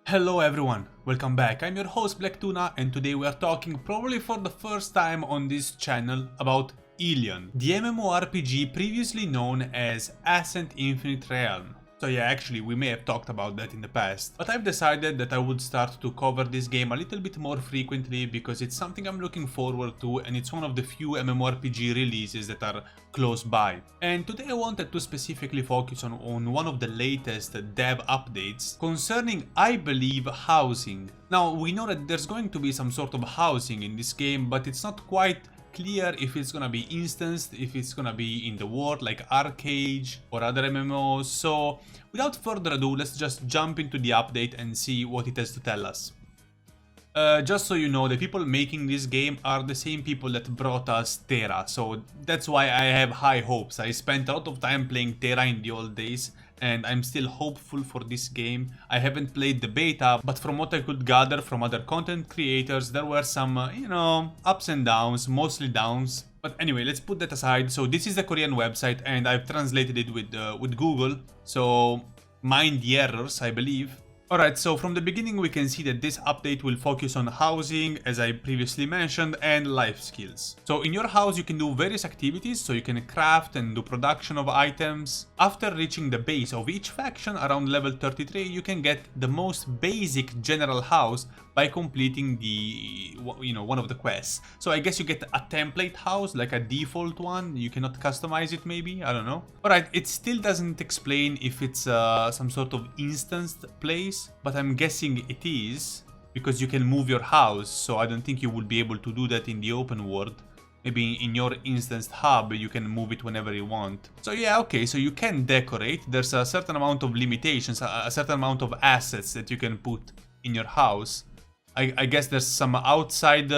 Hello everyone, welcome back. I'm your host BlackTuna and today we are talking probably for the first time on this channel about Elyon, the MMORPG previously known as Ascent Infinite Realm. So yeah, actually we may have talked about that in the past, but I've decided that I would start to cover this game a little bit more frequently because it's something I'm looking forward to and it's one of the few MMORPG releases that are close by. And today I wanted to specifically focus on one of the latest dev updates concerning, I believe, housing. Now we know that there's going to be some sort of housing in this game, but it's not quite clear if it's gonna be instanced, if it's gonna be in the world like Arcade or other MMOs. So without further ado, let's just jump into the update and see what it has to tell us. Just so you know, the people making this game are the same people that brought us Tera, so that's why I have high hopes. I spent a lot of time playing Tera in the old days, and I'm still hopeful for this game. I haven't played the beta, but from what I could gather from other content creators, there were some, ups and downs, mostly downs. But anyway, let's put that aside. So this is the Korean website, and I've translated it with Google, so mind the errors, I believe. Alright, so from the beginning we can see that this update will focus on housing, as I previously mentioned, and life skills. So in your house you can do various activities, so you can craft and do production of items. After reaching the base of each faction around level 33, you can get the most basic general house by completing the, one of the quests. So I guess you get a template house, like a default one. You cannot customize it maybe, I don't know. Alright, it still doesn't explain if it's some sort of instanced place, but I'm guessing it is, because you can move your house, so I don't think you will be able to do that in the open world. Maybe in your instanced hub, you can move it whenever you want. So yeah, okay, so you can decorate. There's a certain amount of limitations, a certain amount of assets that you can put in your house. I guess there's some outside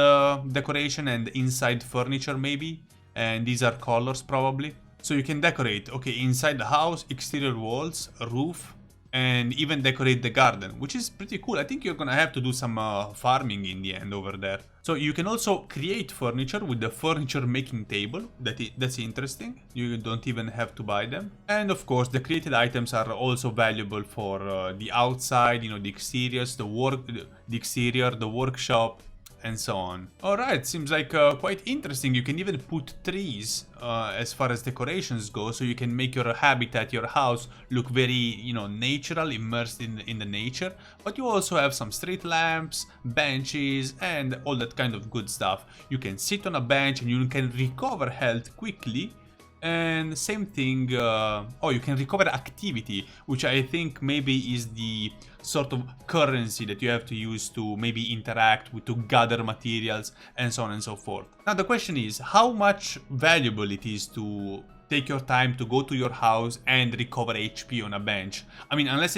decoration and inside furniture maybe, and these are colors probably. So you can decorate, okay, inside the house, exterior walls, roof, and even decorate the garden, which is pretty cool. I think you're gonna have to do some farming in the end over there. So you can also create furniture with the furniture making table. That's interesting. You don't even have to buy them. And of course, the created items are also valuable for the outside, the exteriors, the exterior, the workshop, and so on. Alright, seems like quite interesting. You can even put trees as far as decorations go, so you can make your habitat, your house, look very, natural, immersed in the nature. But you also have some street lamps, benches, and all that kind of good stuff. You can sit on a bench and you can recover health quickly. And same thing, you can recover activity, which I think maybe is the sort of currency that you have to use to maybe interact with, to gather materials, and so on and so forth. Now the question is, how much valuable it is to take your time to go to your house and recover HP on a bench. I mean, unless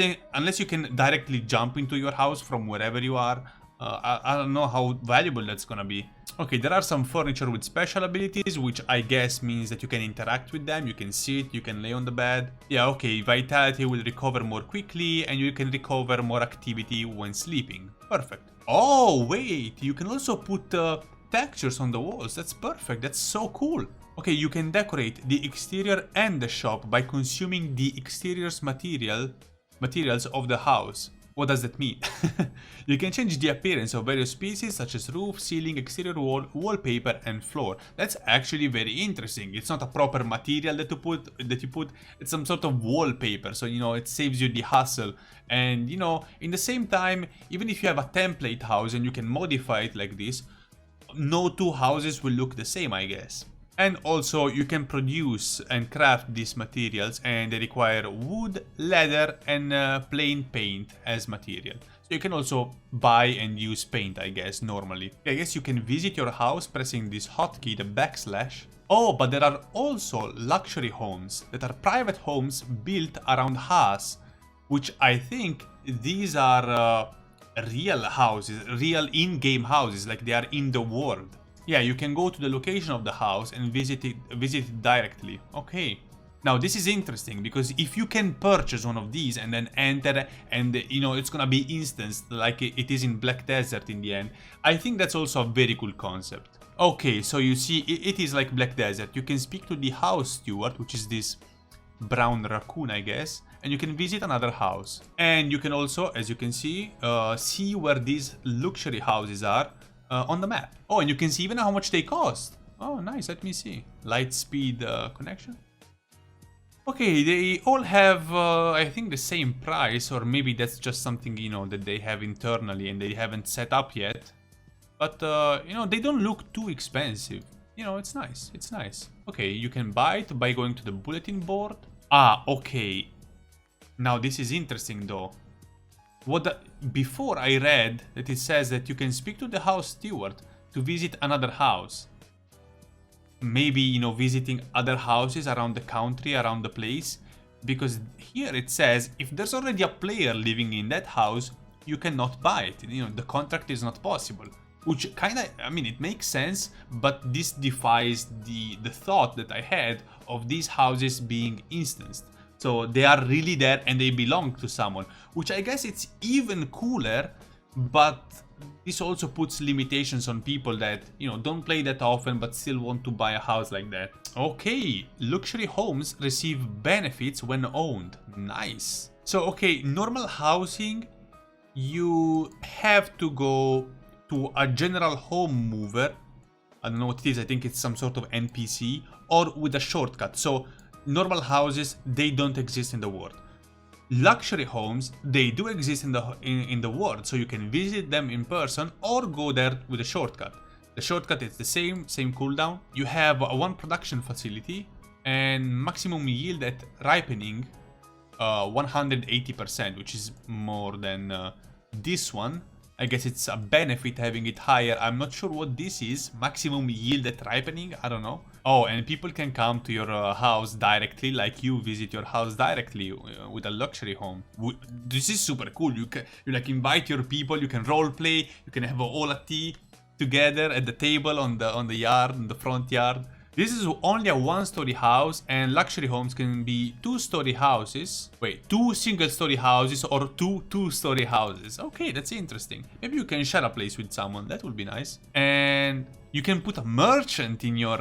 you can directly jump into your house from wherever you are, I don't know how valuable that's gonna be. Okay, there are some furniture with special abilities, which I guess means that you can interact with them, you can sit, you can lay on the bed. Yeah, okay, vitality will recover more quickly, and you can recover more activity when sleeping. Perfect. Oh, wait, you can also put textures on the walls. That's perfect, that's so cool. Okay, you can decorate the exterior and the shop by consuming the exterior's materials of the house. What does that mean? You can change the appearance of various pieces such as roof, ceiling, exterior wall, wallpaper, and floor. That's actually very interesting. It's not a proper material that you put, it's some sort of wallpaper, so it saves you the hassle. And in the same time, even if you have a template house and you can modify it like this, no two houses will look the same, I guess. And also you can produce and craft these materials, and they require wood, leather, and plain paint as material. So you can also buy and use paint, I guess, normally. I guess you can visit your house pressing this hotkey, the backslash. Oh, but there are also luxury homes that are private homes built around Haas, which I think these are real houses, real in-game houses, like they are in the world. Yeah, you can go to the location of the house and visit it directly. Okay. Now this is interesting because if you can purchase one of these and then enter and it's gonna be instanced like it is in Black Desert in the end, I think that's also a very cool concept. Okay, so you see it is like Black Desert. You can speak to the house steward, which is this brown raccoon, I guess, and you can visit another house. And you can also, as you can see where these luxury houses are on the map. Oh, and you can see even how much they cost. Oh, nice. Let me see. Light speed connection. Okay, they all have, I think, the same price, or maybe that's just something, you know, that they have internally and they haven't set up yet. But, you know, they don't look too expensive. You know, it's nice. It's nice. Okay, you can buy it by going to the bulletin board. Ah, okay. Now, this is interesting, though. Before I read that it says that you can speak to the house steward to visit another house. Maybe, you know, visiting other houses around the country, around the place, because here it says if there's already a player living in that house, you cannot buy it. You know, the contract is not possible, which kind of, I mean, it makes sense, but this defies the thought that I had of these houses being instanced. So they are really there and they belong to someone, which I guess it's even cooler, but this also puts limitations on people that, you know, don't play that often but still want to buy a house like that. Okay, luxury homes receive benefits when owned. Nice. So, okay, normal housing, you have to go to a general home mover. I don't know what it is. I think it's some sort of NPC, or with a shortcut. So, normal houses, they don't exist in the world. Luxury homes, they do exist in the world, so you can visit them in person or go there with a shortcut. The shortcut is the same cooldown. You have one production facility and maximum yield at ripening 180%, which is more than this one. I guess it's a benefit having it higher. I'm not sure what this is. Maximum yield at ripening, I don't know. Oh, and people can come to your house directly, like you visit your house directly with a luxury home. This is super cool. You like invite your people, you can role play, you can have all a tea together at the table on the yard, in the front yard. This is only a one-story house, and luxury homes can be two-story houses. Wait, two single-story houses or two two-story houses. Okay, that's interesting. Maybe you can share a place with someone. That would be nice. And you can put a merchant in your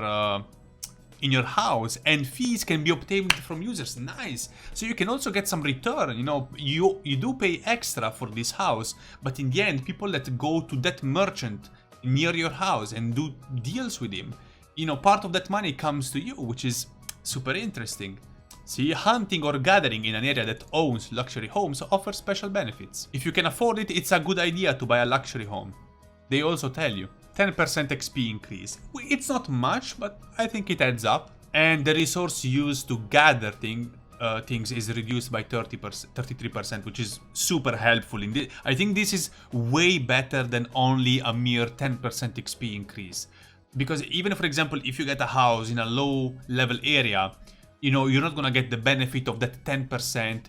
house, and fees can be obtained from users. Nice. So you can also get some return. You know, you do pay extra for this house, but in the end, people that go to that merchant near your house and do deals with him, you know, part of that money comes to you, which is super interesting. See, hunting or gathering in an area that owns luxury homes offers special benefits. If you can afford it, it's a good idea to buy a luxury home. They also tell you 10% XP increase. It's not much, but I think it adds up. And the resource used to gather things is reduced by 33%, which is super helpful. I think this is way better than only a mere 10% XP increase. Because even, for example, if you get a house in a low level area, you know, you're not gonna get the benefit of that 10%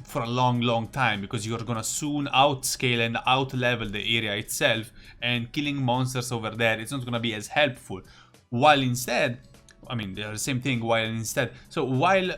for a long time, because you're gonna soon outscale and out-level the area itself, and killing monsters over there, it's not gonna be as helpful. While instead, I mean, they're the same thing, so while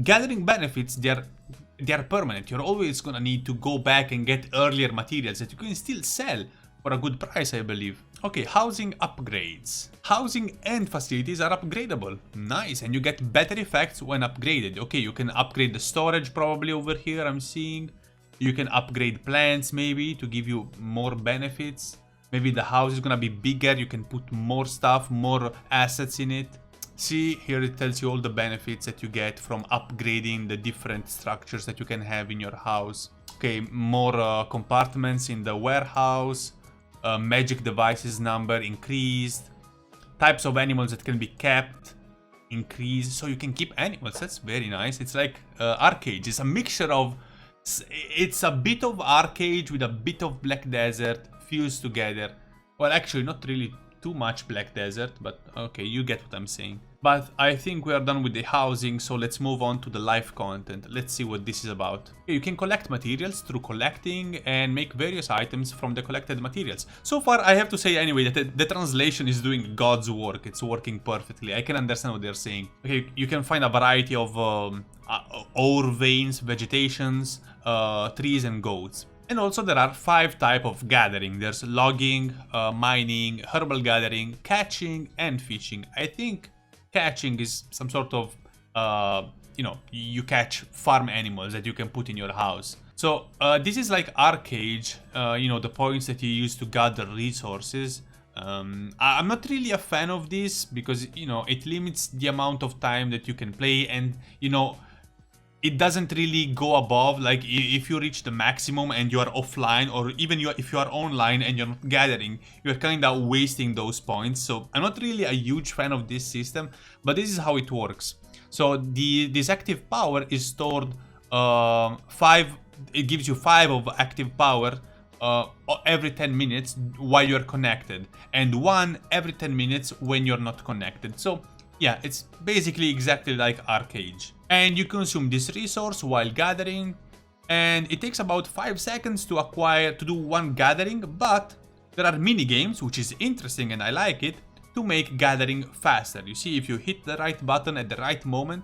gathering benefits, they're permanent. You're always gonna need to go back and get earlier materials that you can still sell for a good price, I believe. Okay, housing upgrades. Housing and facilities are upgradable. Nice, and you get better effects when upgraded. Okay, you can upgrade the storage probably over here, I'm seeing. You can upgrade plants maybe to give you more benefits. Maybe the house is gonna be bigger, you can put more stuff, more assets in it. See, here it tells you all the benefits that you get from upgrading the different structures that you can have in your house. Okay, more compartments in the warehouse. Magic devices number increased. Types of animals that can be kept increased. So you can keep animals. That's very nice. It's like Arcade. It's a mixture of... It's a bit of Arcade with a bit of Black Desert fused together. Well, actually, not really too much Black Desert, but okay, you get what I'm saying. But I think we are done with the housing, so let's move on to the live content. Let's see what this is about. You can collect materials through collecting and make various items from the collected materials. So far, I have to say anyway that the translation is doing God's work. It's working perfectly. I can understand what they're saying. Okay, you can find a variety of ore veins, vegetations, trees and goats. And also there are 5 types of gathering. There's logging, mining, herbal gathering, catching, and fishing. I think catching is some sort of you know, you catch farm animals that you can put in your house. So this is like arcade, you know, the points that you use to gather resources. I'm not really a fan of this because, you know, it limits the amount of time that you can play, and, you know, it doesn't really go above, like, if you reach the maximum and you are offline, or even if you are online and you're not gathering, you're kind of wasting those points. So I'm not really a huge fan of this system, but this is how it works. So this active power is stored 5, it gives you 5 of active power every 10 minutes while you're connected, and 1 every 10 minutes when you're not connected. So yeah, it's basically exactly like arcade. And you consume this resource while gathering, and it takes about 5 seconds to do 1 gathering, but there are mini games, which is interesting and I like it, to make gathering faster. You see, if you hit the right button at the right moment,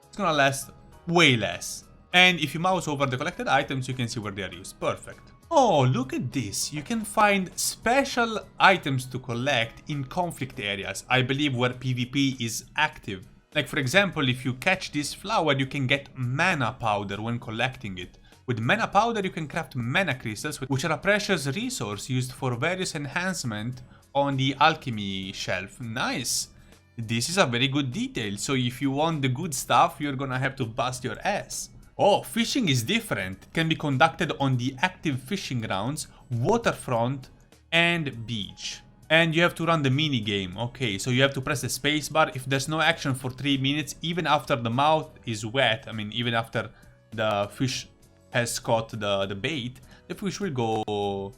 it's gonna last way less. And if you mouse over the collected items, you can see where they are used. Perfect. Oh, look at this. You can find special items to collect in conflict areas, I believe where PvP is active. Like, for example, if you catch this flower, you can get mana powder when collecting it. With mana powder, you can craft mana crystals, which are a precious resource used for various enhancements on the alchemy shelf. Nice. This is a very good detail. So if you want the good stuff, you're gonna have to bust your ass. Oh, fishing is different. It can be conducted on the active fishing grounds, waterfront, and beach. And you have to run the mini game. Okay, so you have to press the spacebar. If there's no action for 3 minutes, even after the mouth is wet, I mean, even after the fish has caught the bait, the fish will go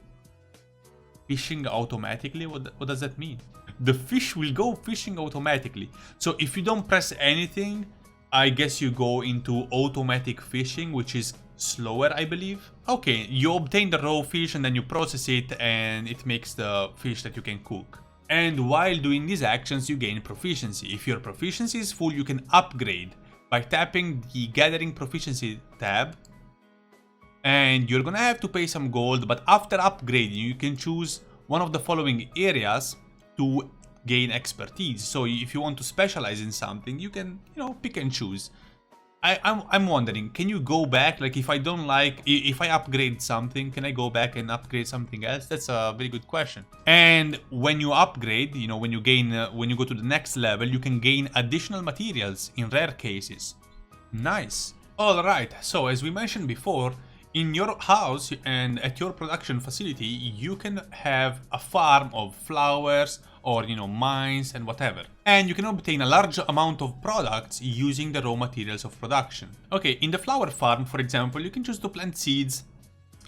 fishing automatically. What does that mean? The fish will go fishing automatically. So if you don't press anything, I guess you go into automatic fishing, which is slower, I believe. Okay, you obtain the raw fish and then you process it, and it makes the fish that you can cook. And while doing these actions, you gain proficiency. If your proficiency is full, you can upgrade by tapping the Gathering Proficiency tab. And you're gonna have to pay some gold, but after upgrading, you can choose one of the following areas to gain expertise. So if you want to specialize in something, you can, you know, pick and choose. I'm wondering, can you go back? Like, if I don't like, if I upgrade something, can I go back and upgrade something else? That's a very good question. And when you upgrade, you know, when you gain, when you go to the next level, you can gain additional materials in rare cases. Nice. All right. So as we mentioned before, in your house and at your production facility, you can have a farm of flowers or, you know, mines and whatever. And you can obtain a large amount of products using the raw materials of production. Okay, in the flower farm, for example, you can choose to plant seeds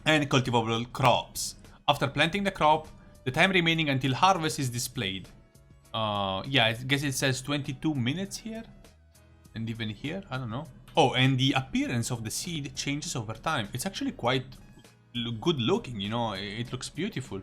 and cultivable crops. After planting the crop, the time remaining until harvest is displayed. Yeah, I guess it says 22 minutes here. And even here, I don't know. Oh, and the appearance of the seed changes over time. It's actually quite good looking, you know, it looks beautiful.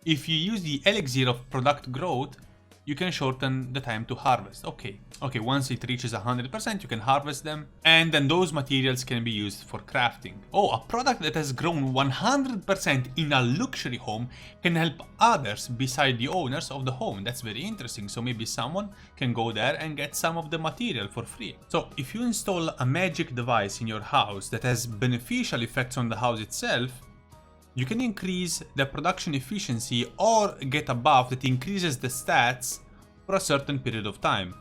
If you use the elixir of product growth, you can shorten the time to harvest. Okay, once it reaches 100%, you can harvest them, and then those materials can be used for crafting. Oh, a product that has grown 100% in a luxury home can help others beside the owners of the home. That's very interesting. So maybe someone can go there and get some of the material for free. So if you install a magic device in your house that has beneficial effects on the house itself, you can increase the production efficiency or get a buff that increases the stats for a certain period of time.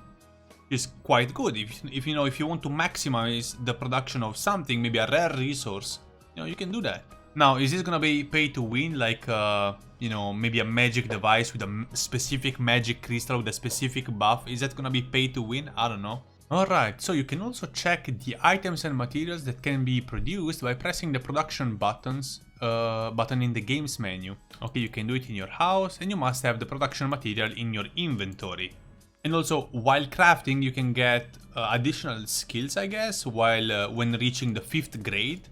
It's quite good. If you want to maximize the production of something, maybe a rare resource, you know, you can do that. Now, is this gonna be pay to win, like you know, maybe a magic device with a specific magic crystal with a specific buff? Is that gonna be pay to win? I don't know. Alright, so you can also check the items and materials that can be produced by pressing the production button in the games menu. Okay, you can do it in your house, and you must have the production material in your inventory. And also, while crafting, you can get additional skills, I guess, while when reaching the 5th grade.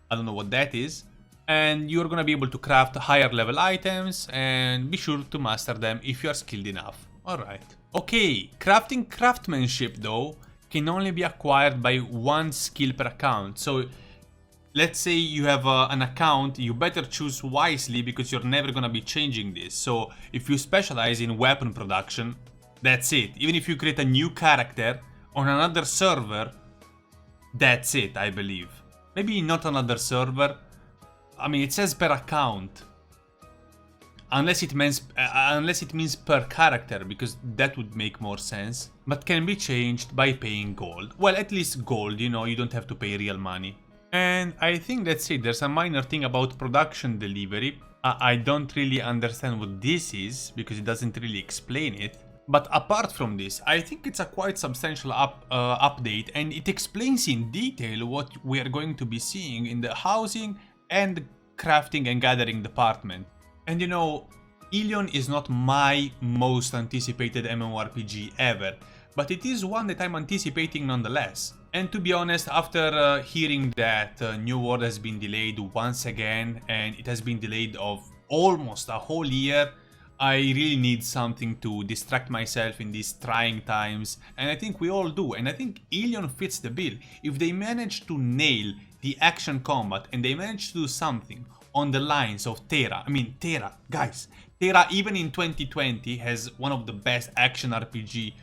I don't know what that is. And you're gonna be able to craft higher level items, and be sure to master them if you are skilled enough. Alright. Okay, crafting craftsmanship though can only be acquired by 1 skill per account. So let's say you have an account, you better choose wisely because you're never gonna be changing this. So if you specialize in weapon production, that's it. Even if you create a new character on another server, that's it, I believe. Maybe not another server. I mean, it says per account. Unless it means per character, because that would make more sense. But can be changed by paying gold. Well, at least gold, you know, you don't have to pay real money. And I think that's it. There's a minor thing about production delivery. I don't really understand what this is, because it doesn't really explain it. But apart from this, I think it's a quite substantial update, and it explains in detail what we are going to be seeing in the housing and crafting and gathering department. And you know, Elyon is not my most anticipated MMORPG ever, but it is one that I'm anticipating nonetheless. And to be honest, after hearing that New World has been delayed once again, and it has been delayed of almost a whole year, I really need something to distract myself in these trying times, and I think we all do, and I think Elyon fits the bill. If they manage to nail the action combat and they manage to do something on the lines of Tera, I mean Tera, guys, Tera even in 2020 has one of the best action RPG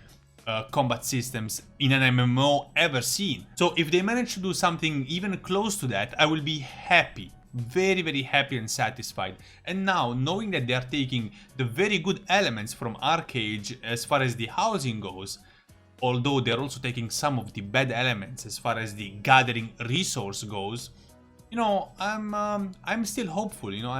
combat systems in an MMO ever seen. So if they manage to do something even close to that, I will be happy. Very, very happy and satisfied. And now, knowing that they are taking the very good elements from Arcade as far as the housing goes, although they're also taking some of the bad elements as far as the gathering resource goes, you know, I'm still hopeful. You know,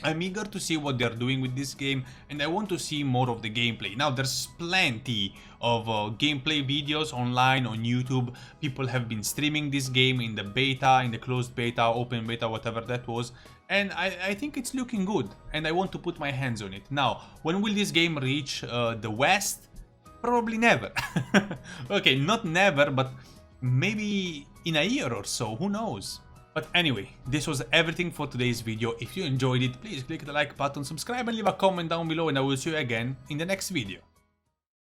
I'm eager to see what they're doing with this game, and I want to see more of the gameplay. Now, there's plenty of gameplay videos online on YouTube. People have been streaming this game in the beta, in the closed beta, open beta, whatever that was, and I think it's looking good, and I want to put my hands on it. Now, when will this game reach the West? Probably never. Okay, not never, but maybe in a year or so, who knows? But anyway, this was everything for today's video. If you enjoyed it, please click the like button, subscribe and leave a comment down below, and I will see you again in the next video.